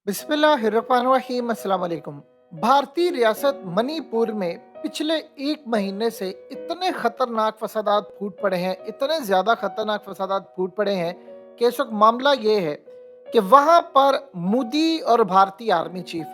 बिस्मिल्लाहिर्रहमानिर्रहीम अस्सलाम वालेकुम। भारतीय रियासत मणिपुर में पिछले एक महीने से इतने खतरनाक फसादात फूट पड़े हैं, इतने ज़्यादा खतरनाक फसादात फूट पड़े हैं कि इस वक्त मामला ये है कि वहाँ पर मोदी और भारतीय आर्मी चीफ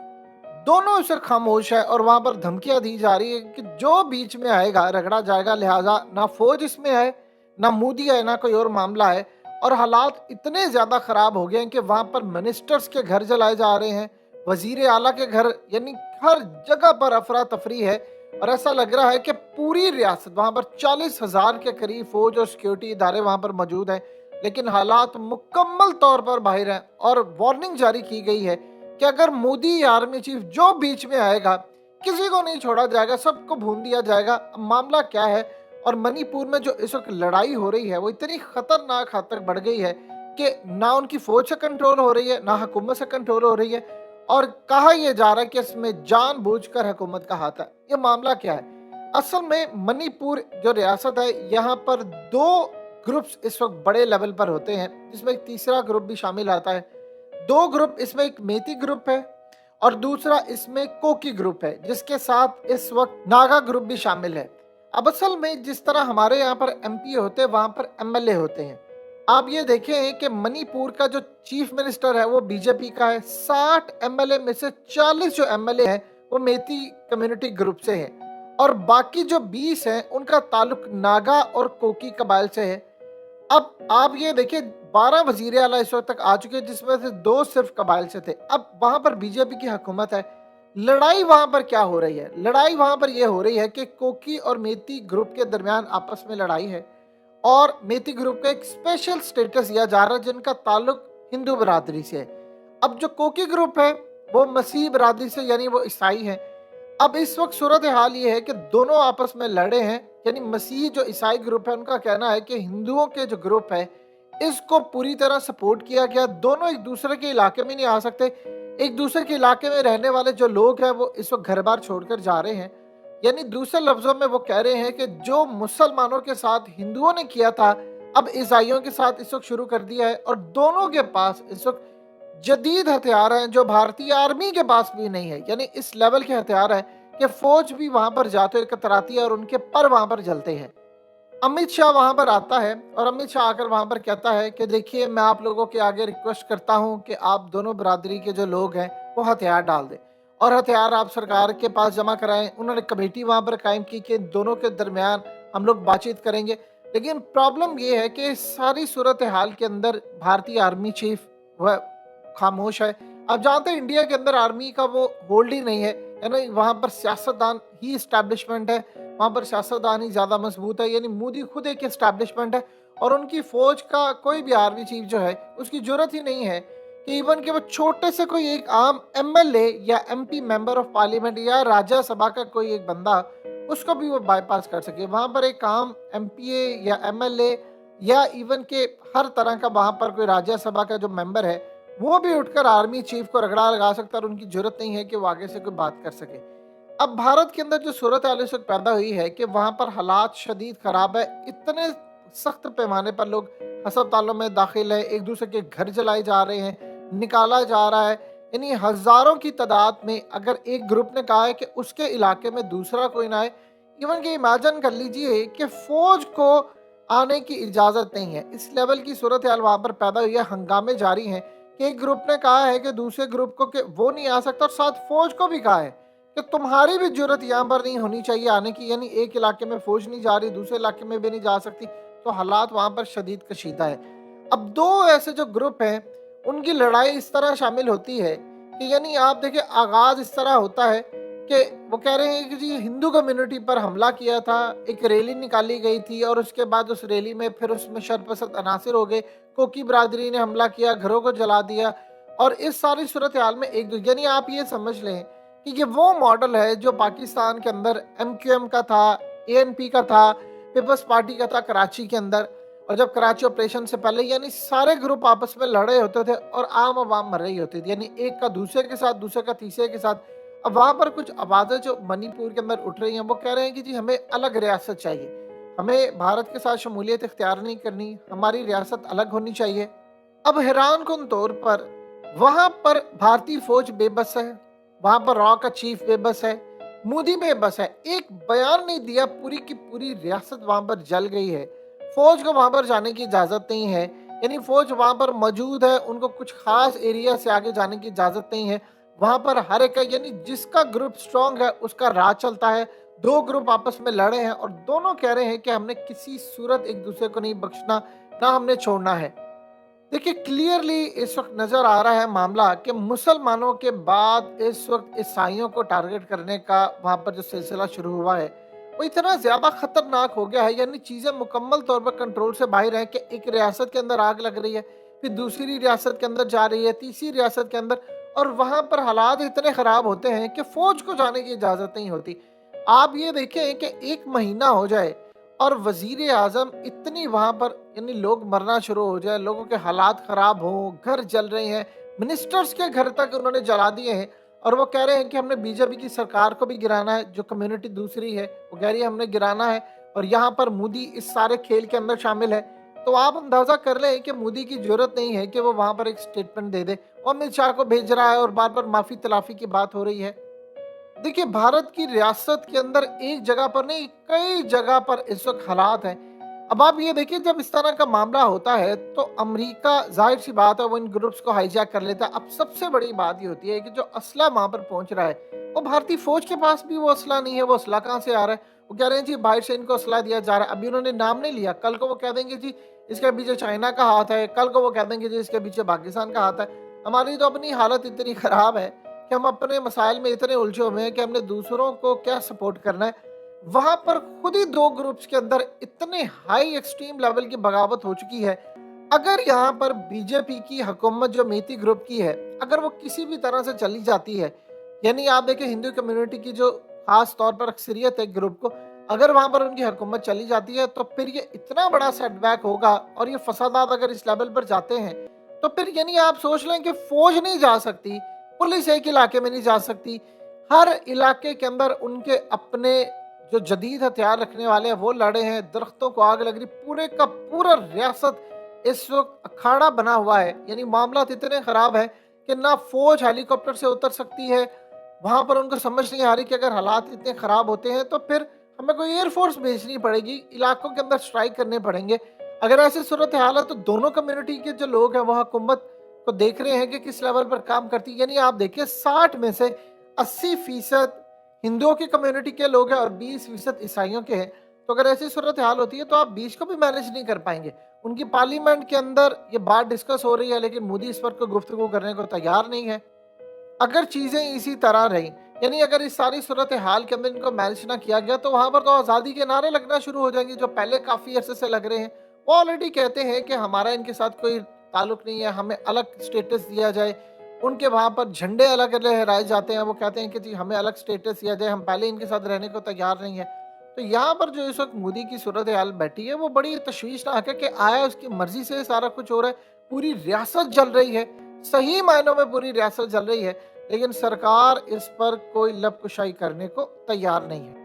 दोनों इस वक्त खामोश है और वहाँ पर धमकियाँ दी जा रही है कि जो बीच में आएगा रगड़ा जाएगा। लिहाजा ना फौज इसमें है, ना मोदी है, ना कोई और मामला है। और हालात इतने ज़्यादा ख़राब हो गए हैं कि वहाँ पर मिनिस्टर्स के घर जलाए जा रहे हैं, वज़ीर आला के घर, यानी हर जगह पर अफरा तफरी है। और ऐसा लग रहा है कि पूरी रियासत वहाँ पर 40,000 के करीब फौज और सिक्योरिटी इदारे वहाँ पर मौजूद हैं, लेकिन हालात मुकम्मल तौर पर बाहर हैं। और वार्निंग जारी की गई है कि अगर मोदी या आर्मी चीफ जो बीच में आएगा, किसी को नहीं छोड़ा जाएगा, सबको भून दिया जाएगा। अब मामला क्या है, और मणिपुर में जो इस वक्त लड़ाई हो रही है वो इतनी खतरनाक हद तक बढ़ गई है कि ना उनकी फौज से कंट्रोल हो रही है, ना हुकूमत से कंट्रोल हो रही है। और कहा यह जा रहा है कि इसमें जानबूझकर हुकूमत का हाथ है। ये मामला क्या है? असल में मणिपुर जो रियासत है, यहाँ पर दो ग्रुप्स इस वक्त बड़े लेवल पर होते हैं, जिसमें एक तीसरा ग्रुप भी शामिल आता है। दो ग्रुप, इसमें एक मेती ग्रुप है और दूसरा इसमें कोकी ग्रुप है, जिसके साथ इस वक्त नागा ग्रुप भी शामिल है। अब असल में जिस तरह हमारे यहाँ पर एमपी होते हैं, वहाँ पर एमएलए होते हैं। आप ये देखें कि मणिपुर का जो चीफ मिनिस्टर है वो बीजेपी का है। 60 एमएलए में से 40 जो एमएलए हैं वो मेती कम्युनिटी ग्रुप से है, और बाकी जो 20 हैं उनका ताल्लुक नागा और कोकी कबाइल से है। अब आप ये देखिए, 12 वजीर आला इस वक्त तक आ चुके हैं, जिसमें से 2 सिर्फ कबाइल से थे। अब वहां पर बीजेपी की हुकूमत है। लड़ाई वहां पर क्या हो रही है? लड़ाई वहां पर यह हो रही है कि कोकी और मेती ग्रुप के दरमियान आपस में लड़ाई है, और मेती ग्रुप का एक स्पेशल स्टेटस दिया जा रहा है जिनका ताल्लुक हिंदू बरादरी से है। अब जो कोकी ग्रुप है वो मसीह बरादरी से, यानी वो ईसाई है। अब इस वक्त सूरत हाल ये है कि दोनों आपस में लड़े हैं, यानी मसीह जो ईसाई ग्रुप है उनका कहना है कि हिंदुओं के जो ग्रुप है इसको पूरी तरह सपोर्ट किया गया। दोनों एक दूसरे के इलाके में नहीं आ सकते। एक दूसरे के इलाके में रहने वाले जो लोग हैं वो इस वक्त घर बार छोड़कर जा रहे हैं। यानी दूसरे लफ्जों में वो कह रहे हैं कि जो मुसलमानों के साथ हिंदुओं ने किया था, अब ईसाइयों के साथ इस वक्त शुरू कर दिया है। और दोनों के पास इस वक्त जदीद हथियार हैं जो भारतीय आर्मी के पास भी नहीं है। यानी इस लेवल के हथियार हैं कि फौज भी वहां पर जाते हुए कतराती है और उनके पर वहां पर जलते हैं। अमित शाह वहां पर आता है और अमित शाह आकर वहां पर कहता है कि देखिए, मैं आप लोगों के आगे रिक्वेस्ट करता हूं कि आप दोनों बरादरी के जो लोग हैं वो हथियार डाल दें और हथियार आप सरकार के पास जमा कराएं। उन्होंने कमेटी वहां पर कायम की कि दोनों के दरमियान हम लोग बातचीत करेंगे। लेकिन प्रॉब्लम ये है कि सारी सूरत हाल के अंदर भारतीय आर्मी चीफ वह खामोश है। आप जानते हैं इंडिया के अंदर आर्मी का वो होल्ड ही नहीं है, यानी वहाँ पर सियासतदान ही इस्टेब्लिशमेंट है, वहाँ पर सियासतदान ही ज़्यादा मजबूत है। यानी मोदी खुद एक इस्टेब्लिशमेंट है, और उनकी फौज का कोई भी आर्मी चीफ जो है उसकी जरूरत ही नहीं है कि इवन के वो छोटे से कोई एक आम एमएलए या एमपी मेंबर ऑफ पार्लियामेंट या राज्यसभा का कोई एक बंदा, उसको भी वो बाईपास कर सके। वहाँ पर एक आम एमपीए या एमएलए या इवन के हर तरह का वहाँ पर कोई राज्यसभा का जो मेंबर है वो भी उठकर आर्मी चीफ को रगड़ा लगा सकता है, और उनकी जरूरत नहीं है कि वो आगे से कोई बात कर सके। अब भारत के अंदर जो सूरत हाल इस वक्त पैदा हुई है कि वहाँ पर हालात शदीद खराब है। इतने सख्त पैमाने पर लोग अस्पतालों में दाखिल है, एक दूसरे के घर जलाए जा रहे हैं, निकाला जा रहा है। यानी हजारों की तादाद में अगर एक ग्रुप ने कहा है कि उसके इलाके में दूसरा कोई ना आए, इवन कि इमेजिन कर लीजिए कि फौज को आने की इजाज़त नहीं है। इस लेवल की सूरत हाल वहाँ पर पैदा हुई है। हंगामे जारी हैं कि एक ग्रुप ने कहा है कि दूसरे ग्रुप को कि वो नहीं आ सकता, और साथ फौज को भी कहा है कि तुम्हारी भी जरूरत यहाँ पर नहीं होनी चाहिए आने की। यानी एक इलाके में फौज नहीं जा रही, दूसरे इलाके में भी नहीं जा सकती, तो हालात वहाँ पर शदीद कशीदा है। अब दो ऐसे जो ग्रुप हैं उनकी लड़ाई इस तरह शामिल होती है कि यानी आप देखिए, आगाज इस तरह होता है कि वो कह रहे हैं कि जी हिंदू कम्युनिटी पर हमला किया था, एक रैली निकाली गई थी और उसके बाद उस रैली में फिर उसमें शरपसंद अनासिर हो गए, कोकी बरादरी ने हमला किया, घरों को जला दिया। और इस सारी सूरत हाल में यानी आप ये समझ लें कि ये वो मॉडल है जो पाकिस्तान के अंदर एमक्यूएम का था, एएनपी का था, पीपल्स पार्टी का था कराची के अंदर। और जब कराची ऑपरेशन से पहले यानी सारे ग्रुप आपस में लड़े होते थे और आम आवाम मर रही होती थी, यानी एक का दूसरे के साथ, दूसरे का तीसरे के साथ। अब वहाँ पर कुछ आवाज़ें जो मणिपुर के अंदर उठ रही हैं वो कह रहे हैं कि जी हमें अलग रियासत चाहिए, हमें भारत के साथ शमूलियत इख्तियार नहीं करनी, हमारी रियासत अलग होनी चाहिए। अब हैरान कुन तौर पर वहां पर भारतीय फौज बेबस है, वहां पर रॉ का चीफ बेबस है, मोदी बेबस है, एक बयान नहीं दिया, पूरी की पूरी रियासत वहां पर जल गई है। फौज को वहां पर जाने की इजाजत नहीं है, यानी फौज वहां पर मौजूद है, उनको कुछ खास एरिया से आगे जाने की इजाजत नहीं है। वहां पर हर एक यानी जिसका ग्रुप स्ट्रांग है उसका राज चलता है। दो ग्रुप आपस में लड़े हैं और दोनों कह रहे हैं कि हमने किसी सूरत एक दूसरे को नहीं बख्शना, ना हमने छोड़ना है। देखिए क्लियरली इस वक्त नजर आ रहा है मामला कि मुसलमानों के बाद इस वक्त ईसाइयों को टारगेट करने का वहां पर जो सिलसिला शुरू हुआ है वो इतना ज्यादा खतरनाक हो गया है, यानी चीजें मुकम्मल तौर पर कंट्रोल से बाहर है कि एक रियासत के अंदर आग लग रही है, फिर दूसरी रियासत के अंदर जा रही है, तीसरी रियासत के अंदर, और वहां पर हालात इतने खराब होते हैं कि फौज को जाने की इजाजत नहीं होती। आप ये देखें कि एक महीना हो जाए और वजीर आजम इतनी वहां पर यानी लोग मरना शुरू हो जाए, लोगों के हालात खराब हो, घर जल रहे हैं, मिनिस्टर्स के घर तक उन्होंने जला दिए हैं, और वो कह रहे हैं कि हमने बीजेपी की सरकार को भी गिराना है। जो कम्युनिटी दूसरी है वो कह रही है हमने गिराना है, और यहाँ पर मोदी इस सारे खेल के अंदर शामिल है। तो आप अंदाजा कर लें कि मोदी की जरूरत नहीं है कि वो वहां पर एक स्टेटमेंट दे दे, और अमित शाह को भेज रहा है और बार बार माफी तलाफी की बात हो रही है। देखिए भारत की रियासत के अंदर एक जगह पर नहीं, कई जगह पर इस वक्त हालात हैं। अब आप ये देखिए जब इस तरह का मामला होता है तो अमेरिका जाहिर सी बात है वो इन ग्रुप्स को हाईजैक कर लेता है। अब सबसे बड़ी बात ये होती है कि जो असला वहां पर पहुंच रहा है वो भारतीय फौज के पास भी वो असला नहीं है। वो असला कहाँ से आ रहा है? वो कह रहे हैं जी बाहर से इनको असला दिया जा रहा है। अभी उन्होंने नाम नहीं लिया, कल को वो कह देंगे जी इसके पीछे चाइना का हाथ है, कल को वो कह देंगे जी इसके पीछे पाकिस्तान का हाथ है। हमारी तो अपनी हालत इतनी खराब है कि हम अपने मसाइल में इतने उलझे हुए हैं कि हमने दूसरों को क्या सपोर्ट करना है। वहां पर खुद ही दो ग्रुप्स के अंदर इतने हाई एक्सट्रीम लेवल की बगावत हो चुकी है। अगर यहाँ पर बीजेपी की हुकूमत जो मेथी ग्रुप की है अगर वो किसी भी तरह से चली जाती है, यानी आप देखें हिंदू कम्युनिटी की जो खास तौर पर अक्सरियत है ग्रुप को, अगर वहां पर उनकी हुकूमत चली जाती है तो फिर ये इतना बड़ा सेटबैक होगा, और ये फसादात अगर इस लेवल पर जाते हैं तो फिर यानी आप सोच लें कि फौज नहीं जा सकती, पुलिस एक इलाके में नहीं जा सकती, हर इलाके के अंदर उनके अपने जो जदीद हथियार रखने वाले हैं वो लड़े हैं, दरख्तों को आग लग रही, पूरे का पूरा रियासत इस वक्त अखाड़ा बना हुआ है। यानी मामला इतने खराब है कि ना फौज हेलीकॉप्टर से उतर सकती है, वहां पर उनको समझ नहीं आ रही कि अगर हालात इतने खराब होते हैं तो फिर हमें कोई एयरफोर्स भेजनी पड़ेगी, इलाकों के अंदर स्ट्राइक करने पड़ेंगे। अगर ऐसी सूरत हाल है तो दोनों कम्युनिटी के जो लोग हैं वो हुकूमत को देख रहे हैं कि किस लेवल पर काम करती है। यानी आप देखिए 60 में से 80% हिंदुओं की कम्युनिटी के लोग हैं और 20% ईसाइयों के हैं। तो अगर ऐसी सूरत हाल होती है तो आप 20 को भी मैनेज नहीं कर पाएंगे। उनकी पार्लियामेंट के अंदर ये बात डिस्कस हो रही है लेकिन मोदी इस पर कोई गुफ्तगू करने को तैयार नहीं है। अगर चीजें इसी तरह रही, यानी अगर इस सारी सूरत हाल के अंदर इनको मैनेज ना किया गया तो वहां पर तो आज़ादी के नारे लगना शुरू हो जाएंगे जो पहले काफी अरसे से लग रहे हैं। वो ऑलरेडी कहते हैं कि हमारा इनके साथ कोई ताल्लुक नहीं है, हमें अलग स्टेटस दिया जाए। उनके वहां पर झंडे अलग लहराए जाते हैं, वो कहते हैं कि जी हमें अलग स्टेटस दिया जाए, हम पहले इनके साथ रहने को तैयार नहीं है। तो यहाँ पर जो इस वक्त मोदी की सूरत हाल बैठी है वो बड़ी तशवीशनाक है कि आया उसकी मर्जी से सारा कुछ हो रहा है, पूरी रियासत जल रही है, सही मायनों में पूरी रियासत जल रही है, लेकिन सरकार इस पर कोई लब कुशाई करने को तैयार नहीं है।